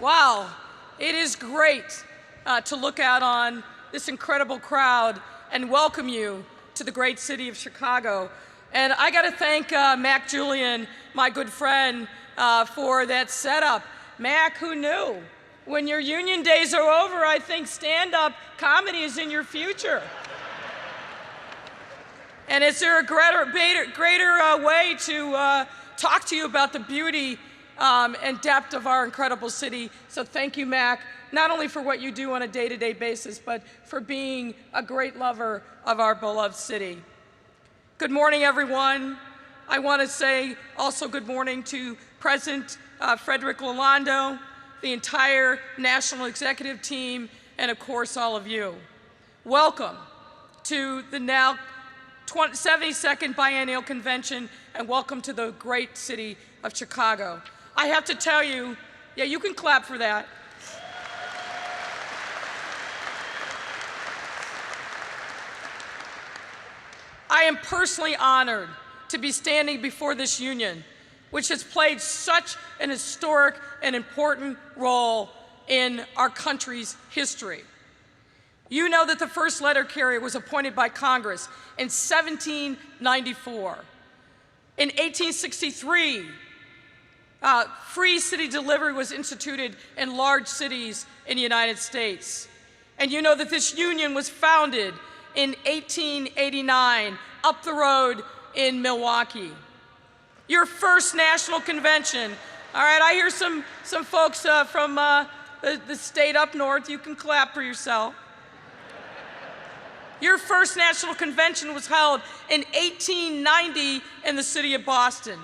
Wow, it is great to look out on this incredible crowd and welcome you to the great city of Chicago. And I got to thank Mac Julian, my good friend, for that setup. Mac, who knew? When your union days are over, I think stand-up comedy is in your future. And is there a greater way to talk to you about the beauty and depth of our incredible city? So thank you, Mac, not only for what you do on a day-to-day basis, but for being a great lover of our beloved city. Good morning, everyone. I want to say also good morning to President Frederick Lalonde, the entire National Executive Team, and of course, all of you. Welcome to the now 72nd Biennial Convention, and welcome to the great city of Chicago. I have to tell you, yeah, you can clap for that. I am personally honored to be standing before this union, which has played such an historic and important role in our country's history. You know that the first letter carrier was appointed by Congress in 1794. In 1863, free city delivery was instituted in large cities in the United States. And you know that this union was founded in 1889 up the road in Milwaukee. Your first national convention. All right, I hear some folks from the state up north. You can clap for yourself. Your first national convention was held in 1890 in the city of Boston.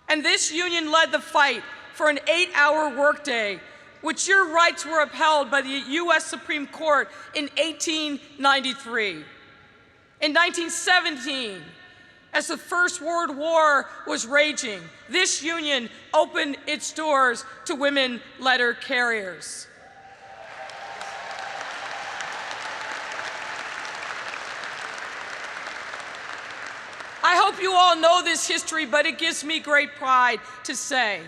And this union led the fight for an 8-hour workday, which your rights were upheld by the U.S. Supreme Court in 1893. In 1917, as the First World War was raging, this union opened its doors to women letter carriers. I hope you all know this history, but it gives me great pride to say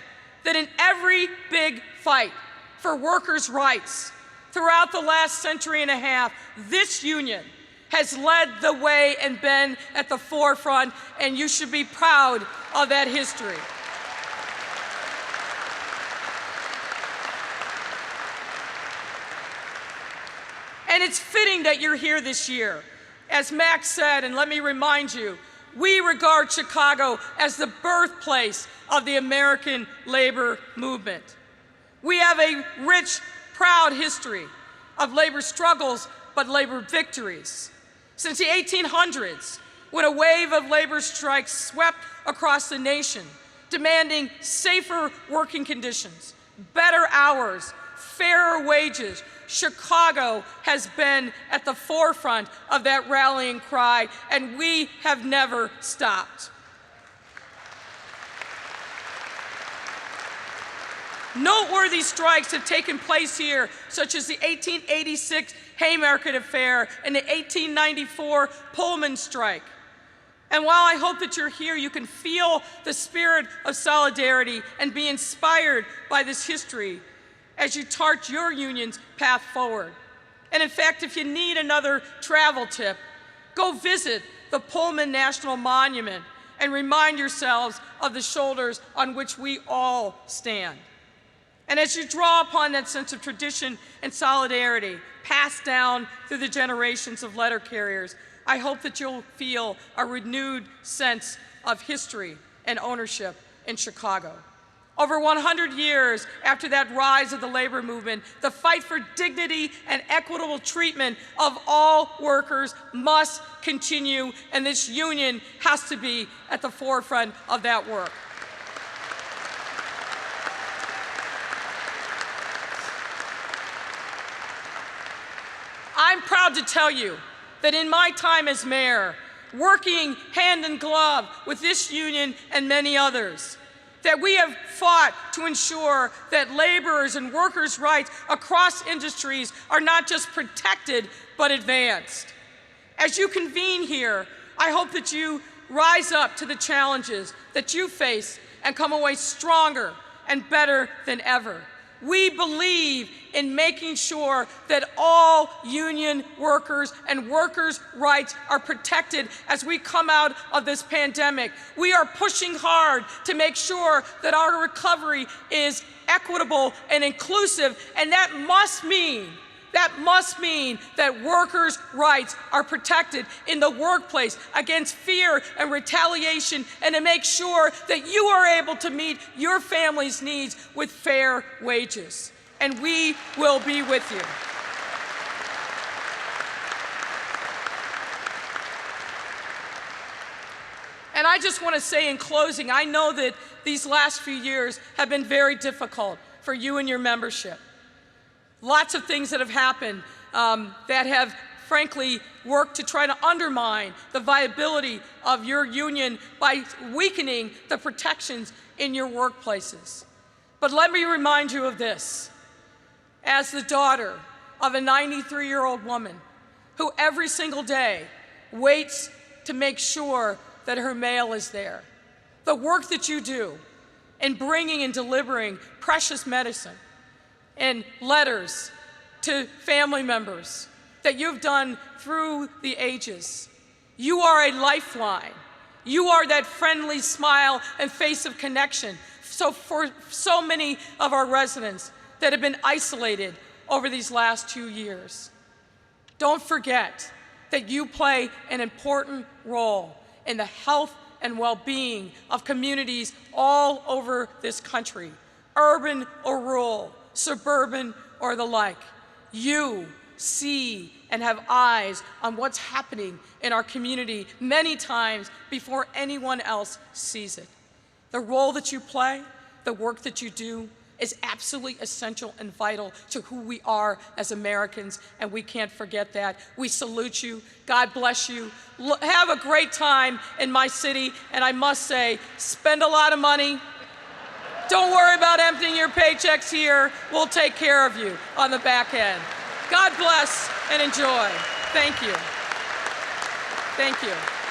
that in every big fight for workers' rights throughout the last century and a half, this union has led the way and been at the forefront, and you should be proud of that history. And it's fitting that you're here this year. As Max said, and let me remind you, we regard Chicago as the birthplace of the American labor movement. We have a rich, proud history of labor struggles, but labor victories. Since the 1800s, when a wave of labor strikes swept across the nation, demanding safer working conditions, better hours, fairer wages, Chicago has been at the forefront of that rallying cry, and we have never stopped. Noteworthy strikes have taken place here, such as the 1886 Haymarket Affair and the 1894 Pullman strike. And while I hope that you're here, you can feel the spirit of solidarity and be inspired by this history as you chart your union's path forward. And in fact, if you need another travel tip, go visit the Pullman National Monument and remind yourselves of the shoulders on which we all stand. And as you draw upon that sense of tradition and solidarity passed down through the generations of letter carriers, I hope that you'll feel a renewed sense of history and ownership in Chicago. Over 100 years after that rise of the labor movement, the fight for dignity and equitable treatment of all workers must continue, and this union has to be at the forefront of that work. I'm proud to tell you that in my time as mayor, working hand in glove with this union and many others, that we have fought to ensure that laborers and workers' rights across industries are not just protected, but advanced. As you convene here, I hope that you rise up to the challenges that you face and come away stronger and better than ever. We believe in making sure that all union workers and workers' rights are protected as we come out of this pandemic. We are pushing hard to make sure that our recovery is equitable and inclusive, and that must mean that workers' rights are protected in the workplace against fear and retaliation, and to make sure that you are able to meet your family's needs with fair wages. And we will be with you. And I just want to say in closing, I know that these last few years have been very difficult for you and your membership. Lots of things that have happened that have, frankly, worked to try to undermine the viability of your union by weakening the protections in your workplaces. But let me remind you of this. As the daughter of a 93-year-old woman who every single day waits to make sure that her mail is there, the work that you do in bringing and delivering precious medicine and letters to family members that you've done through the ages. You are a lifeline. You are that friendly smile and face of connection. So for so many of our residents that have been isolated over these last 2 years, don't forget that you play an important role in the health and well-being of communities all over this country, urban or rural, suburban or the like. You see and have eyes on what's happening in our community many times before anyone else sees it. The role that you play, the work that you do, is absolutely essential and vital to who we are as Americans, and we can't forget that. We salute you. God bless you. Have a great time in my city, and I must say, spend a lot of money. Don't worry about emptying your paychecks here. We'll take care of you on the back end. God bless and enjoy. Thank you. Thank you.